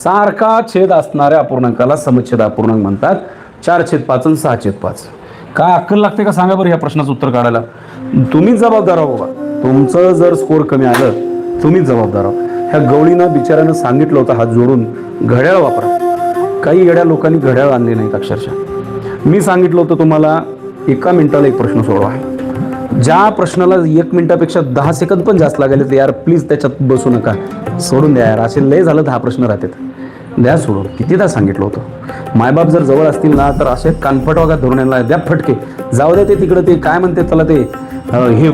सारखा छेद असणाऱ्या अपूर्णांकाला समच्छेद अपूर्णांक म्हणतात. 4/5 आणि 6/5. काय अक्कल लागते का सांगा बरं या प्रश्नाचं उत्तर काढायला. तुम्हीच जबाबदार आहो बाबा. तुमचं जर स्कोर कमी आलं तुम्हीच जबाबदार आहो. ह्या गवळीनं बिचाऱ्यानं सांगितलं होतं हात जोडून घड्याळ वापरा. काही येड्या लोकांनी घड्याळ आणले नाहीत अक्षरशः. मी सांगितलं होतं तुम्हाला 1 मिनिटाला एक प्रश्न सोडवा. ज्या प्रश्नाला 1 मिनिटापेक्षा 10 सेकंद पण जास्त लागले तर यार प्लीज त्याच्यात बसू नका, सोडून द्या यार. असे लय झालं 10 प्रश्न राहतात, द्या सोडून. कितीदा सांगितलं होतं. मायबाप जर जवळ असतील ना तर असे कानफट वागात धरून यांना द्या फटके. जाऊ द्या ते तिकडं, ते काय म्हणते त्याला ते हे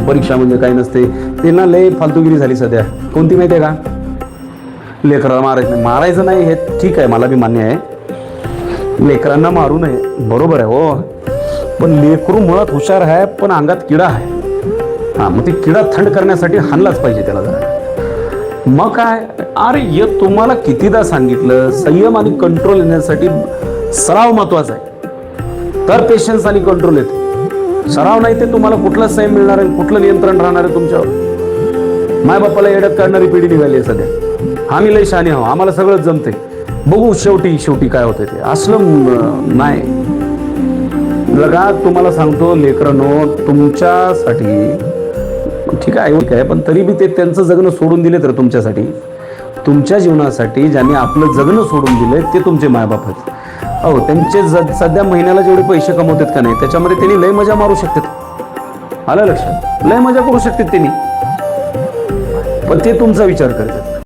परीक्षा म्हणजे काही नसते ते ना. लय फालतूगिरी झाली सध्या. कोणती माहिती आहे का? लेकराला मारायचं नाही हे ठीक आहे, मला बी मान्य आहे. लेकरांना मारू नये बरोबर आहे हो, पण लेकरू मुळात हुशार आहे पण अंगात किडा आहे. हां, मग ते किडा थंड करण्यासाठी हाणलाच पाहिजे त्याला जरा. मग काय अरे हे तुम्हाला कितीदा सांगितलं, संयम आणि कंट्रोल येण्यासाठी सराव महत्वाचा आहे, तर पेशन्स आणि कंट्रोल येते. सराव नाही ते तुम्हाला कुठला संयम मिळणार आहे, कुठलं नियंत्रण राहणार आहे तुमच्यावर. मायबापाला येड्यात काढणारी पिढी निघाली आहे सध्या. आम्ही लय शहाणे आहो, आम्हाला सगळंच जमते, बघू शेवटी काय होतं ते. असलं नाही लगा. तुम्हाला सांगतो लेकरांनो, तुमच्यासाठी ठीक आहे पण तरी बी ते त्यांचं जगणं सोडून दिले तर तुमच्यासाठी, तुमच्या जीवनासाठी ज्यांनी आपलं जगणं सोडून दिले ते तुमचे मायबाप आहेत. अहो त्यांचे सध्या महिन्याला जेवढे पैसे कमवतात का नाही त्याच्यामध्ये त्यांनी लय मजा मारू शकतात. आलं लक्षात? लय मजा करू शकतात त्यांनी, पण ते तुमचा विचार करतात.